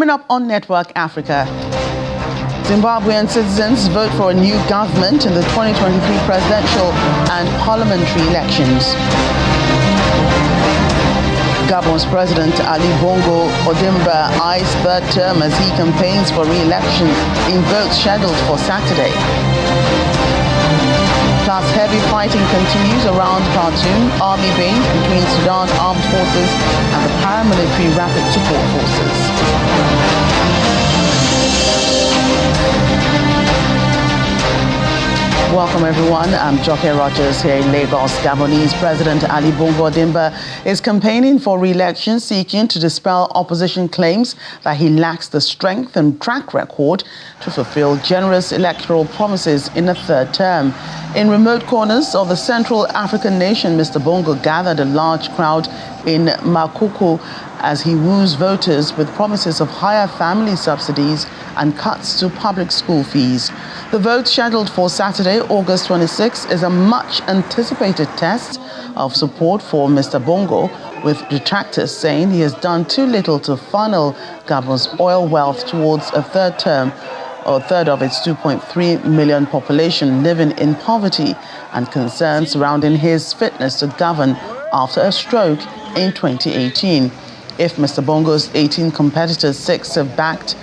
Coming up on Network Africa, Zimbabwean citizens vote for a new government in the 2023 presidential and parliamentary elections. Gabon's President Ali Bongo Ondimba eyes third term as he campaigns for re-election in votes scheduled for Saturday. Plus, heavy fighting continues around Khartoum, army base between Sudan armed forces and the paramilitary rapid support forces. Welcome everyone, I'm Joke Rogers here in Lagos. Gabonese President Ali Bongo Ondimba is campaigning for re-election, seeking to dispel opposition claims that he lacks the strength and track record to fulfill generous electoral promises in a third term. In remote corners of the Central African nation, Mr. Bongo gathered a large crowd in Makoko as he woos voters with promises of higher family subsidies and cuts to public school fees. The vote scheduled for Saturday, August 26, is a much-anticipated test of support for Mr. Bongo, with detractors saying he has done too little to funnel Gabon's oil wealth towards a third term, or a third of its 2.3 million population living in poverty, and concerns surrounding his fitness to govern after a stroke in 2018. If Mr. Bongo's 18 competitors, 6 have backed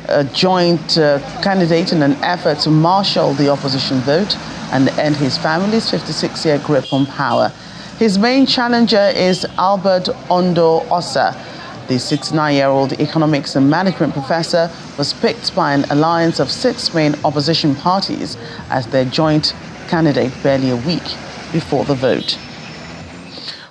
a joint candidate in an effort to marshal the opposition vote and end his family's 56-year grip on power. His main challenger is Albert Ondo Osa. The 69-year-old economics and management professor was picked by an alliance of 6 main opposition parties as their joint candidate barely a week before the vote.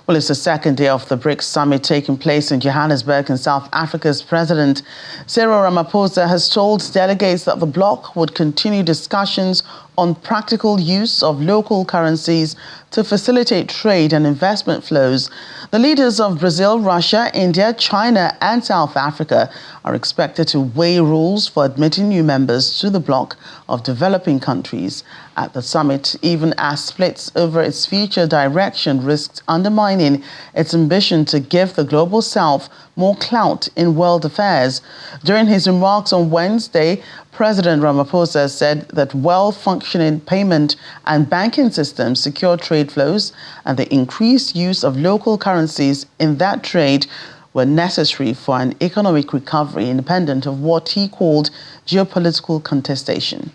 Well, it's the second day of the BRICS summit taking place in Johannesburg, and South Africa's President Cyril Ramaphosa has told delegates that the bloc would continue discussions on practical use of local currencies to facilitate trade and investment flows. The leaders of Brazil, Russia, India, China and South Africa are expected to weigh rules for admitting new members to the bloc of developing countries at the summit, even as splits over its future direction risked undermining its ambition to give the global south more clout in world affairs. During his remarks on Wednesday, President Ramaphosa said that well-functioning payment and banking systems secure trade flows, and the increased use of local currencies in that trade were necessary for an economic recovery independent of what he called geopolitical contestation.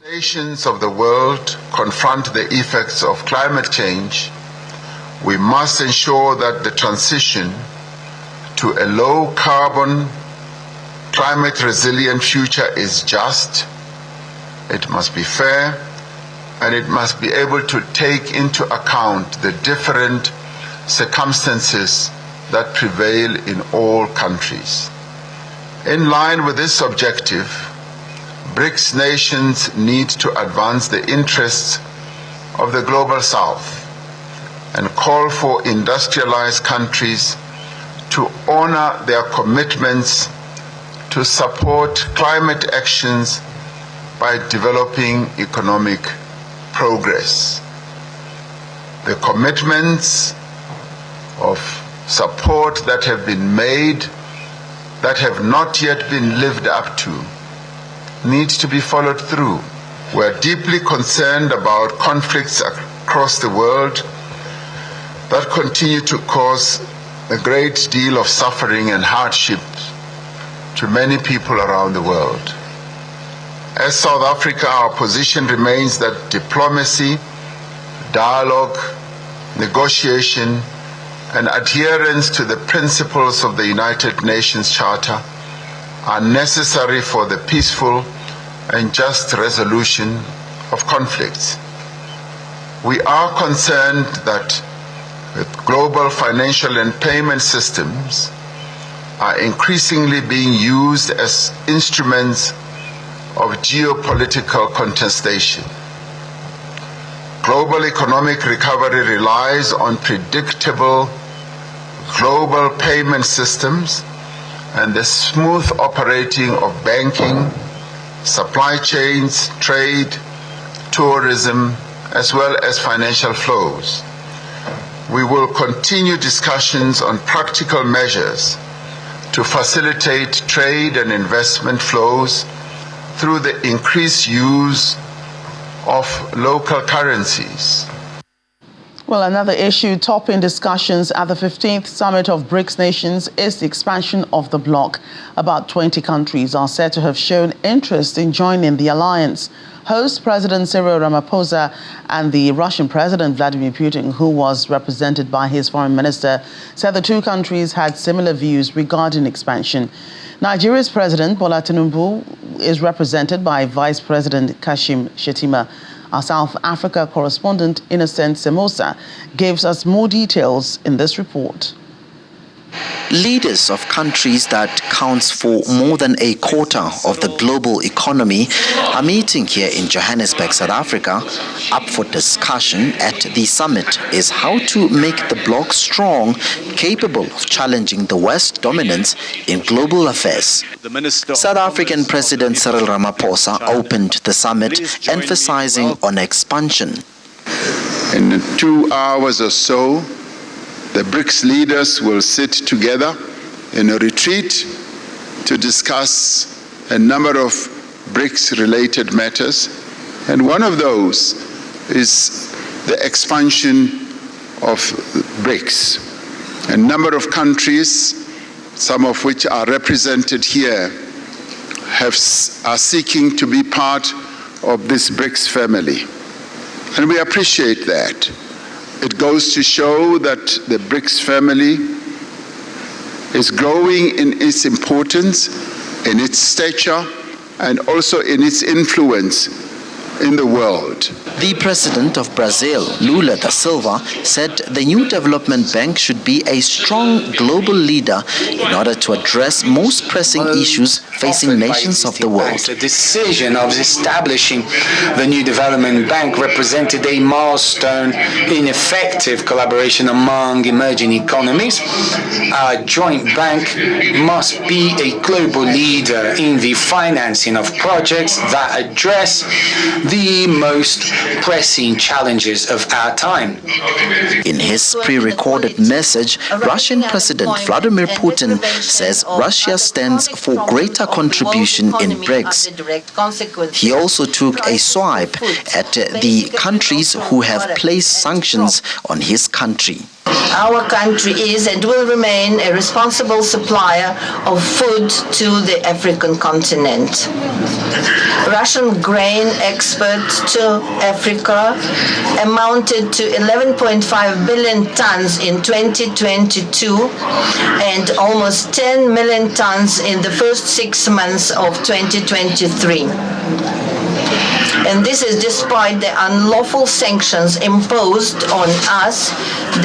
Nations of the world confront the effects of climate change. We must ensure that the transition to a low-carbon, climate-resilient future is just, it must be fair, and it must be able to take into account the different circumstances that prevail in all countries. In line with this objective, BRICS nations need to advance the interests of the global south and call for industrialized countries to honor their commitments to support climate actions by developing economic progress. The commitments of support that have been made that have not yet been lived up to need to be followed through. We're deeply concerned about conflicts across the world that continue to cause a great deal of suffering and hardship to many people around the world. As South Africa, our position remains that diplomacy, dialogue, negotiation, and adherence to the principles of the United Nations Charter are necessary for the peaceful and just resolution of conflicts. We are concerned that with global financial and payment systems are increasingly being used as instruments of geopolitical contestation. Global economic recovery relies on predictable global payment systems and the smooth operating of banking, supply chains, trade, tourism, as well as financial flows. We will continue discussions on practical measures to facilitate trade and investment flows through the increased use of local currencies. Well, another issue topping discussions at the 15th Summit of BRICS nations is the expansion of the bloc. About 20 countries are said to have shown interest in joining the alliance. Host President Cyril Ramaphosa and the Russian President Vladimir Putin, who was represented by his foreign minister, said the two countries had similar views regarding expansion. Nigeria's President Bola Tinubu is represented by Vice President Kashim Shettima. Our South Africa correspondent Innocent Semosa gives us more details in this report. Leaders of countries that counts for more than a quarter of the global economy are meeting here in Johannesburg, South Africa. Up for discussion at the summit is how to make the bloc strong, capable of challenging the West's dominance in global affairs. South African President Cyril Ramaphosa opened the summit, emphasizing on expansion. In 2 hours or so, the BRICS leaders will sit together in a retreat to discuss a number of BRICS-related matters, and one of those is the expansion of BRICS. A number of countries, some of which are represented here, are seeking to be part of this BRICS family, and we appreciate that. It goes to show that the BRICS family is growing in its importance, in its stature, and also in its influence in the world. The president of Brazil, Lula da Silva, said the new development bank should be a strong global leader in order to address most pressing issues facing nations of the world. The decision of establishing the new development bank represented a milestone in effective collaboration among emerging economies. Our joint bank must be a global leader in the financing of projects that address the most pressing challenges of our time. In his pre-recorded message, Russian President Vladimir Putin says Russia stands for greater contribution in BRICS. He also took a swipe at the countries who have placed sanctions on his country. Our country is and will remain a responsible supplier of food to the African continent. Russian grain exports to Africa amounted to 11.5 billion tons in 2022 and almost 10 million tons in the first 6 months of 2023. And this is despite the unlawful sanctions imposed on us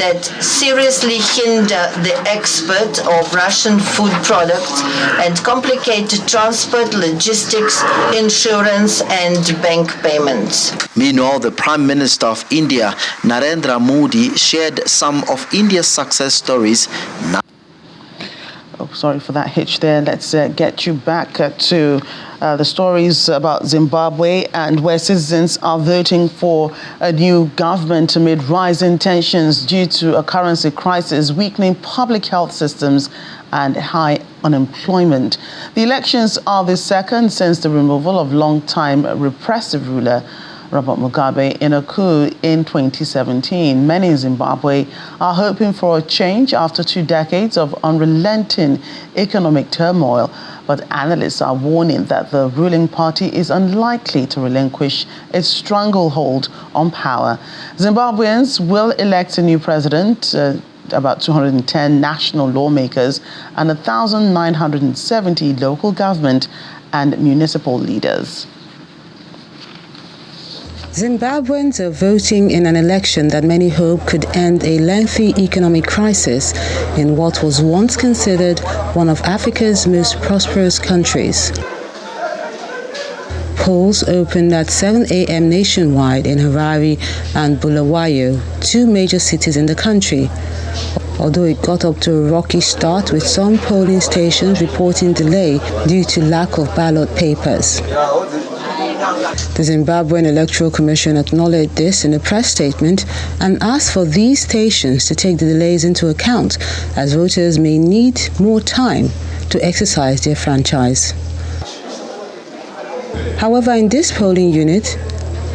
that seriously hinder the export of Russian food products and complicate transport, logistics, insurance, and bank payments. Meanwhile, the Prime Minister of India, Narendra Modi, shared some of India's success stories. Oh, sorry for that hitch there. Let's get you back to the stories about Zimbabwe, and where citizens are voting for a new government amid rising tensions due to a currency crisis, weakening public health systems and high unemployment. The elections are the second since the removal of long-time repressive ruler Robert Mugabe in a coup in 2017. Many in Zimbabwe are hoping for a change after 2 decades of unrelenting economic turmoil, but analysts are warning that the ruling party is unlikely to relinquish its stranglehold on power. Zimbabweans will elect a new president, about 210 national lawmakers and 1,970 local government and municipal leaders. Zimbabweans are voting in an election that many hope could end a lengthy economic crisis in what was once considered one of Africa's most prosperous countries. Polls opened at 7 a.m. nationwide in Harare and Bulawayo, 2 major cities in the country. although it got up to a rocky start with some polling stations reporting delay due to lack of ballot papers. The Zimbabwean Electoral Commission acknowledged this in a press statement and asked for these stations to take the delays into account, as voters may need more time to exercise their franchise. However, in this polling unit,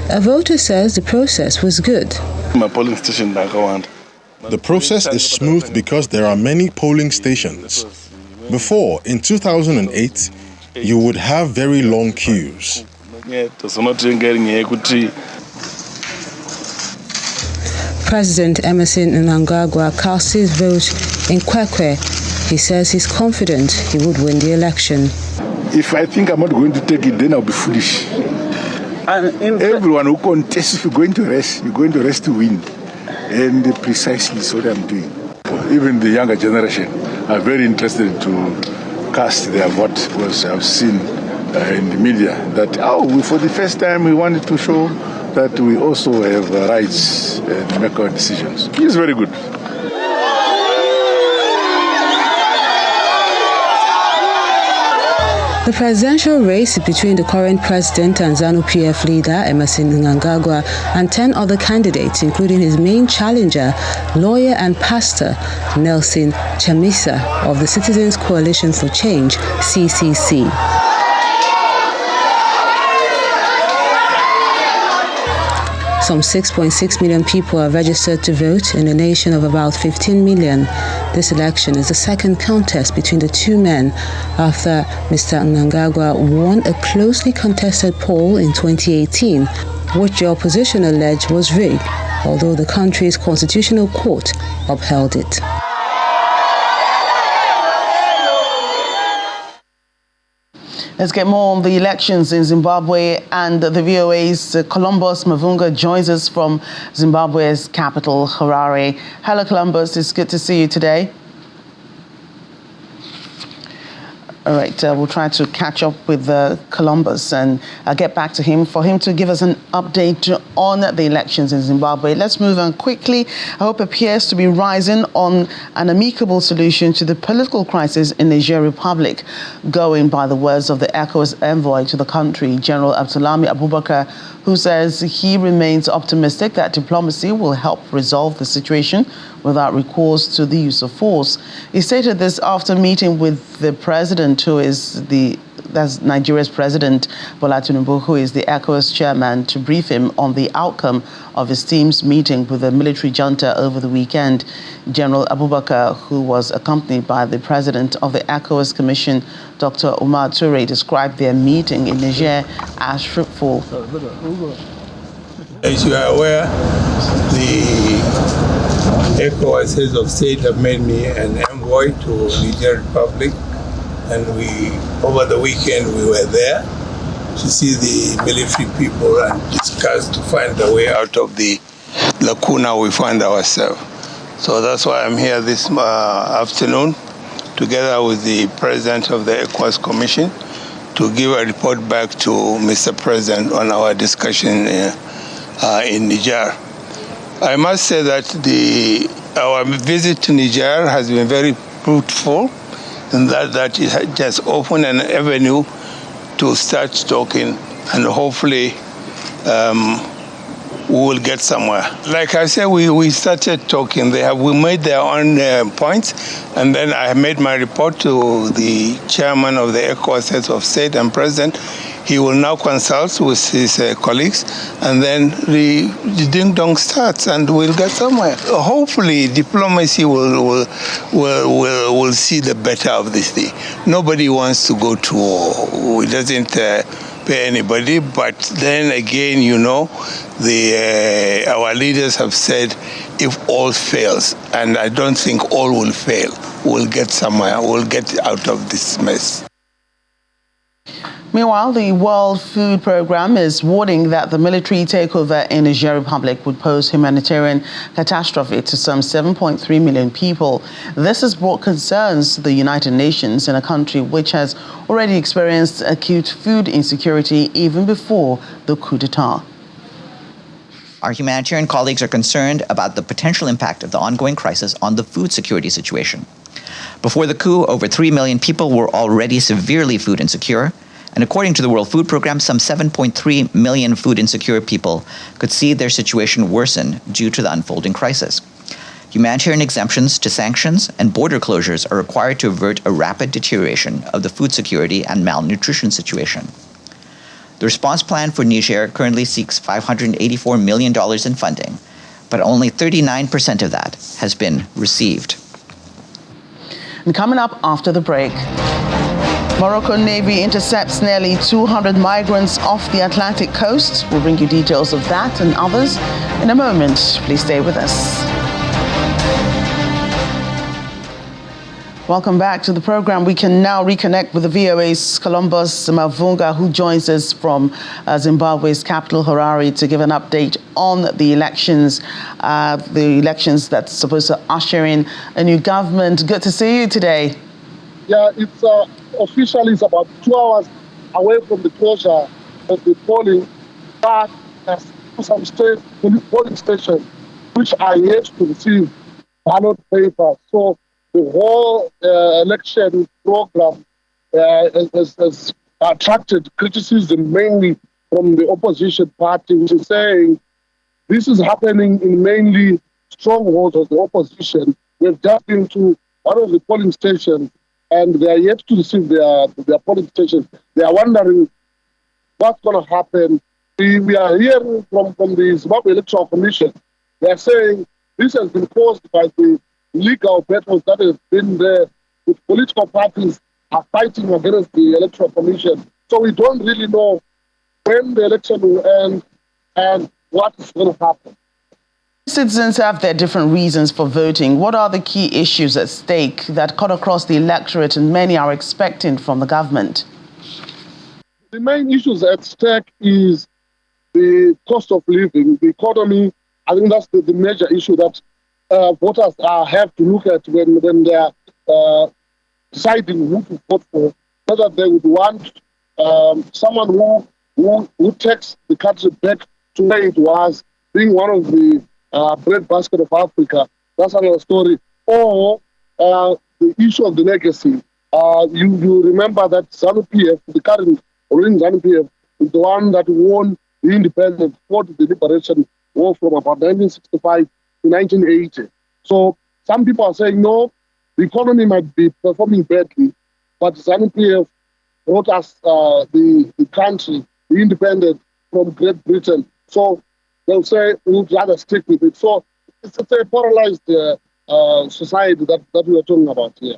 a voter says the process was good. My polling station, the process is smooth because there are many polling stations. Before, in 2008, you would have very long queues. President Emerson Mnangagwa cast his vote in Kwekwe. He says he's confident he would win the election. If I think I'm not going to take it, then I'll be foolish. Everyone who contests, if you're going to rest to win. And precisely is what I'm doing. Even the younger generation are very interested to cast their vote, because I've seen in the media that, for the first time we wanted to show that we also have rights to make our decisions. It's very good. The presidential race is between the current president and ZANU-PF leader Emerson Mnangagwa and 10 other candidates, including his main challenger, lawyer and pastor Nelson Chamisa of the Citizens Coalition for Change, CCC. Some 6.6 million people are registered to vote in a nation of about 15 million. This election is the second contest between the two men after Mr. Mnangagwa won a closely contested poll in 2018, which the opposition alleged was rigged, although the country's constitutional court upheld it. Let's get more on the elections in Zimbabwe, and the VOA's Columbus Mavunga joins us from Zimbabwe's capital, Harare. Hello, Columbus. It's good to see you today. All right, we'll try to catch up with Columbus and get back to him for him to give us an update on the elections in Zimbabwe. Let's move on quickly. Hope appears to be rising on an amicable solution to the political crisis in the Niger Republic, going by the words of the ECOWAS envoy to the country, General Abdulami Abubakar, who says he remains optimistic that diplomacy will help resolve the situation without recourse to the use of force. He stated this after meeting with the president, that's Nigeria's president, Bola Tinubu, who is the ECOWAS chairman, to brief him on the outcome of his team's meeting with the military junta over the weekend. General Abubakar, who was accompanied by the president of the ECOWAS Commission, Dr. Umar Toure, described their meeting in Niger as fruitful. As you are aware, the ECOWAS heads of state have made me an envoy to Niger Republic, and over the weekend we were there to see the military people and discuss to find a way out of the lacuna we find ourselves. So that's why I'm here this afternoon, together with the president of the ECOWAS Commission, to give a report back to Mr. President on our discussion in Niger. I must say that our visit to Niger has been very fruitful, in that it has just opened an avenue to start talking, and hopefully we will get somewhere. Like I said, we started talking. We made their own points, and then I made my report to the chairman of the ECOWAS heads of state and president. He will now consult with his colleagues, and then the ding-dong starts, and we'll get somewhere. Hopefully, diplomacy will see the better of this thing. Nobody wants to go to war. It doesn't pay anybody, but then again, our leaders have said, if all fails, and I don't think all will fail, we'll get somewhere. We'll get out of this mess. Meanwhile, the World Food Programme is warning that the military takeover in the Niger Republic would pose humanitarian catastrophe to some 7.3 million people. This has brought concerns to the United Nations in a country which has already experienced acute food insecurity even before the coup d'etat. Our humanitarian colleagues are concerned about the potential impact of the ongoing crisis on the food security situation. Before the coup, over 3 million people were already severely food insecure, and according to the World Food Programme, some 7.3 million food insecure people could see their situation worsen due to the unfolding crisis. Humanitarian exemptions to sanctions and border closures are required to avert a rapid deterioration of the food security and malnutrition situation. The response plan for Niger currently seeks $584 million in funding, but only 39% of that has been received. And coming up after the break, Moroccan Navy intercepts nearly 200 migrants off the Atlantic coast. We'll bring you details of that and others in a moment. Please stay with us. Welcome back to the program. We can now reconnect with the VOA's Columbus Mavunga, who joins us from Zimbabwe's capital, Harare, to give an update on the elections that's supposed to usher in a new government. Good to see you today. Yeah, it's officially it's about 2 hours away from the closure of the polling, but there's some polling stations which are yet to receive ballot paper. So the whole election program has attracted criticism mainly from the opposition party, which is saying this is happening in mainly strongholds of the opposition. We've just been to one of the polling stations and they are yet to receive their polling stations. They are wondering what's going to happen. We are hearing from the Zimbabwe Electoral Commission. They are saying this has been caused by the legal battles that have been there, with political parties are fighting against the Electoral Commission. So we don't really know when the election will end and what is going to happen. Citizens have their different reasons for voting. What are the key issues at stake that cut across the electorate and many are expecting from the government? The main issues at stake is the cost of living, the economy. I think that's the major issue that voters have to look at when they are deciding who to vote for. Whether they would want someone who takes the country back to where it was, being one of the breadbasket of Africa. That's another story. Or the issue of the legacy. You remember that ZANU-PF, the current ruling ZANU-PF, is the one that won the independence, fought the liberation war from about 1965 to 1980. So some people are saying, no, the economy might be performing badly, but ZANU-PF brought us the country, the independence from Great Britain. So they'll say we'd rather stick with it. So it's a polarized society that we are talking about here.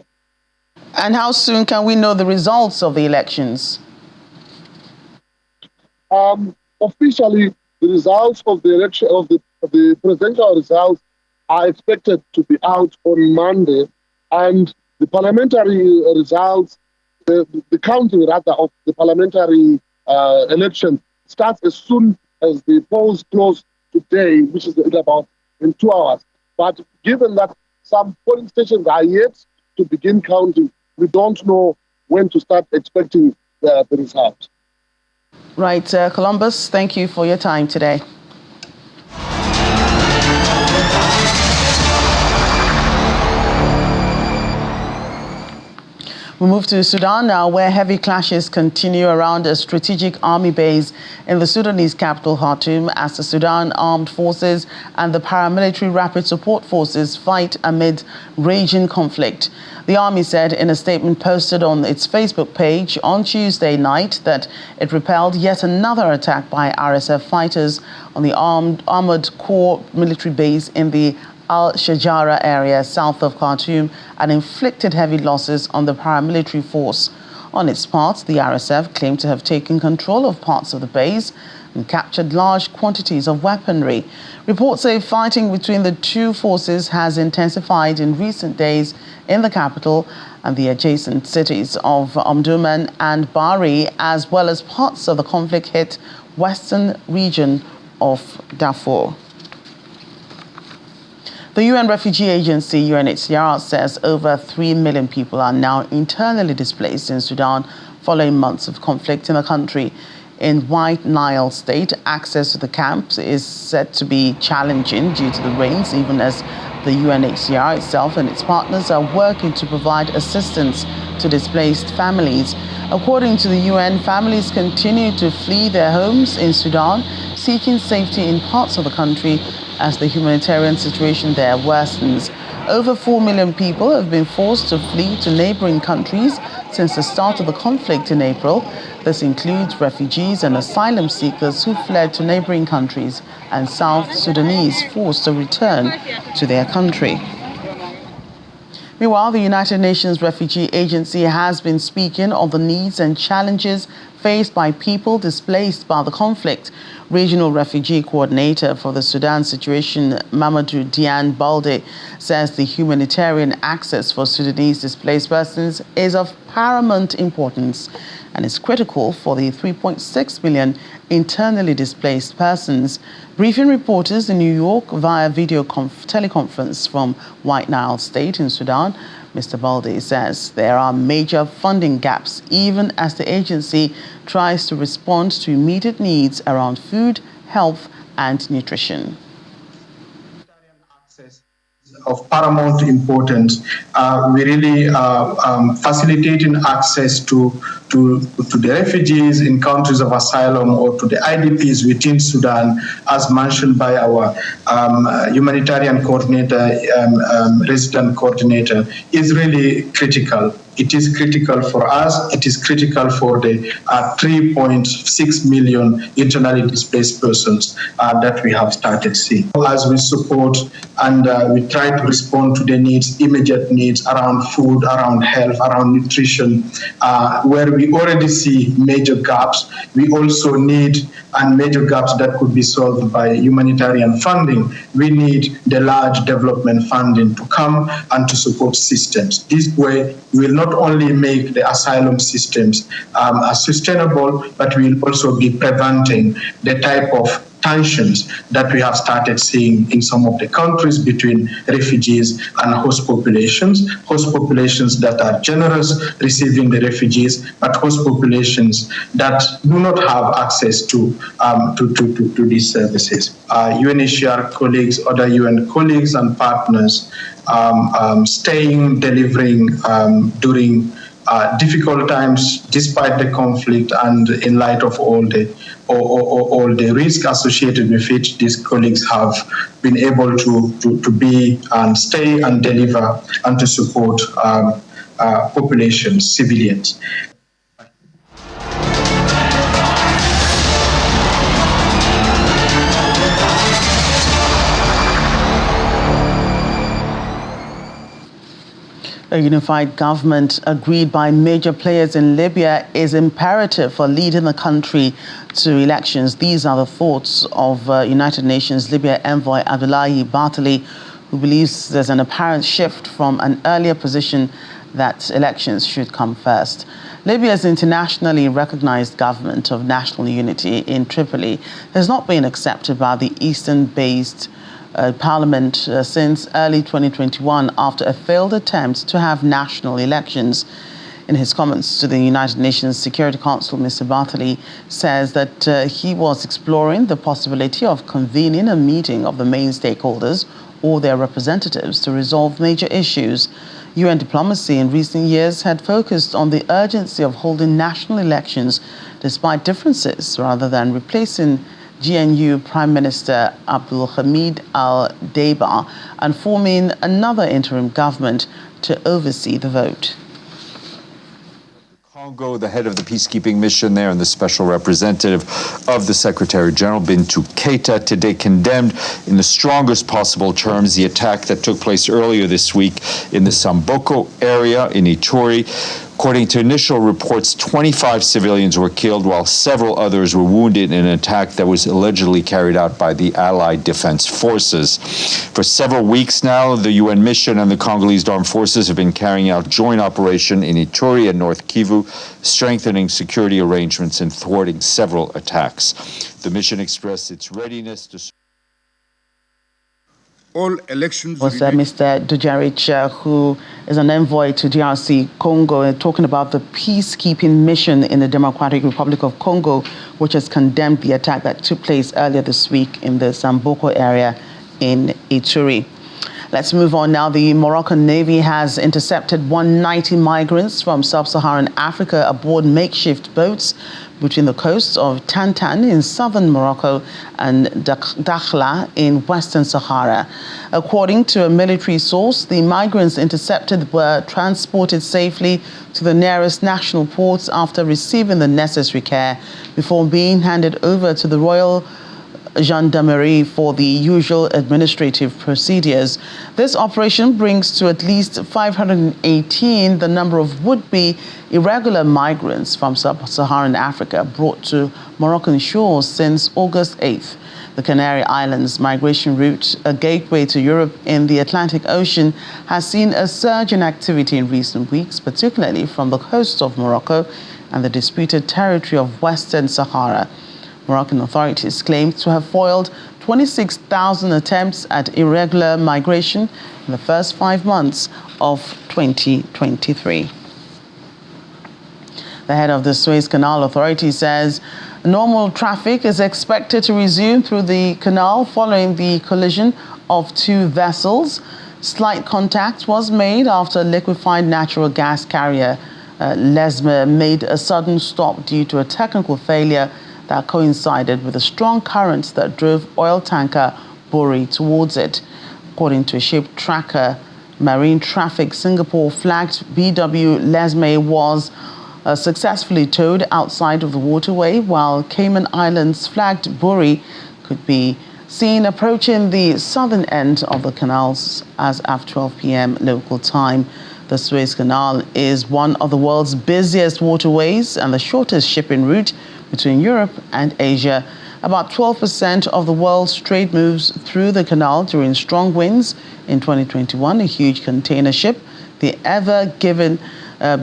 And how soon can we know the results of the elections? Officially, the results of the election of the presidential results are expected to be out on Monday, and the parliamentary results, the counting rather of the parliamentary election starts as soon as the polls close today, which is in 2 hours. But given that some polling stations are yet to begin counting, we don't know when to start expecting the results. Right, Columbus, thank you for your time today. We move to Sudan now, where heavy clashes continue around a strategic army base in the Sudanese capital, Khartoum, as the Sudan Armed Forces and the paramilitary Rapid Support Forces fight amid raging conflict. The army said in a statement posted on its Facebook page on Tuesday night that it repelled yet another attack by RSF fighters on the armored core military base in the Al-Shajara area south of Khartoum and inflicted heavy losses on the paramilitary force. On its part, the RSF claimed to have taken control of parts of the base and captured large quantities of weaponry. Reports say fighting between the two forces has intensified in recent days in the capital and the adjacent cities of Omdurman and Bari, as well as parts of the conflict-hit western region of Darfur. The UN Refugee Agency, UNHCR, says over 3 million people are now internally displaced in Sudan following months of conflict in the country. In White Nile State, access to the camps is said to be challenging due to the rains, even as the UNHCR itself and its partners are working to provide assistance to displaced families. According to the UN, families continue to flee their homes in Sudan, seeking safety in parts of the country as the humanitarian situation there worsens. Over 4 million people have been forced to flee to neighboring countries since the start of the conflict in April. This includes refugees and asylum seekers who fled to neighboring countries and South Sudanese forced to return to their country. Meanwhile, the United Nations Refugee Agency has been speaking of the needs and challenges faced by people displaced by the conflict. Regional Refugee Coordinator for the Sudan situation, Mamadou Diane Balde, says the humanitarian access for Sudanese displaced persons is of paramount importance and is critical for the 3.6 million internally displaced persons. Briefing reporters in New York via video teleconference from White Nile State in Sudan, Mr. Balde says there are major funding gaps even as the agency tries to respond to immediate needs around food, health and nutrition. Of paramount importance. We really facilitating access to the refugees in countries of asylum or to the IDPs within Sudan, as mentioned by our humanitarian coordinator, resident coordinator, is really critical. It is critical for us. It is critical for the 3.6 million internally displaced persons that we have started seeing. As we support and we try to respond to the needs, immediate needs around food, around health, around nutrition, where we already see major gaps, we also need major gaps that could be solved by humanitarian funding. We need the large development funding to come and to support systems. This way, we will not only make the asylum systems sustainable, but we will also be preventing the type of tensions that we have started seeing in some of the countries between refugees and host populations that are generous receiving the refugees, but host populations that do not have access to these services. UNHCR colleagues, other UN colleagues and partners staying, delivering during difficult times, despite the conflict and in light of all the risk associated with it. These colleagues have been able to be and stay and deliver and to support populations, civilians. A unified government agreed by major players in Libya is imperative for leading the country to elections. These are the thoughts of United Nations Libya envoy Abdullahi Bartali, who believes there's an apparent shift from an earlier position that elections should come first. Libya's internationally recognized government of national unity in Tripoli has not been accepted by the Eastern-based Parliament since early 2021 after a failed attempt to have national elections. In his comments to the United Nations Security Council, Mr. Bartali says that he was exploring the possibility of convening a meeting of the main stakeholders or their representatives to resolve major issues. UN diplomacy in recent years had focused on the urgency of holding national elections despite differences rather than replacing GNU Prime Minister Abdul Hamid al-Deiba and forming another interim government to oversee the vote. Congo, the head of the peacekeeping mission there and the special representative of the Secretary General, Bintou Keita, today condemned in the strongest possible terms the attack that took place earlier this week in the Samboko area in Ituri. According to initial reports, 25 civilians were killed while several others were wounded in an attack that was allegedly carried out by the Allied Defense Forces. For several weeks now, the UN mission and the Congolese armed forces have been carrying out joint operation in Ituri and North Kivu, strengthening security arrangements and thwarting several attacks. The mission expressed its readiness to all elections... Was Mr. Dujarric, who is an envoy to DRC Congo, talking about the peacekeeping mission in the Democratic Republic of Congo, which has condemned the attack that took place earlier this week in the Samboko area in Ituri. Let's move on now. The Moroccan Navy has intercepted 190 migrants from sub-Saharan Africa aboard makeshift boats between the coasts of Tantan in southern Morocco and Dakhla in western Sahara. According to a military source, the migrants intercepted were transported safely to the nearest national ports after receiving the necessary care before being handed over to the Royal Gendarmerie for the usual administrative procedures. This operation brings to at least 518 the number of would-be irregular migrants from sub-Saharan Africa brought to Moroccan shores since August 8th. The Canary Islands migration route, a gateway to Europe in the Atlantic Ocean, has seen a surge in activity in recent weeks, particularly from the coast of Morocco and the disputed territory of Western Sahara. Moroccan authorities claim to have foiled 26,000 attempts at irregular migration in the first 5 months of 2023. The head of the Suez Canal Authority says normal traffic is expected to resume through the canal following the collision of two vessels. Slight contact was made after liquefied natural gas carrier Lesme made a sudden stop due to a technical failure that coincided with a strong current that drove oil tanker Buri towards it. According to a ship tracker, Marine Traffic Singapore flagged BW Lesme was successfully towed outside of the waterway, while Cayman Islands flagged Buri could be seen approaching the southern end of the canals as of 12 p.m. local time. The Suez Canal is one of the world's busiest waterways and the shortest shipping route between Europe and Asia. About 12% of the world's trade moves through the canal during strong winds. In 2021, a huge container ship, the Ever Given,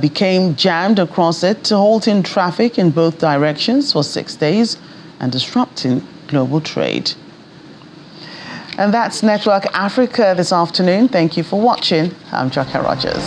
became jammed across it, halting traffic in both directions for 6 days and disrupting global trade. And that's Network Africa this afternoon. Thank you for watching. I'm Joke Rogers.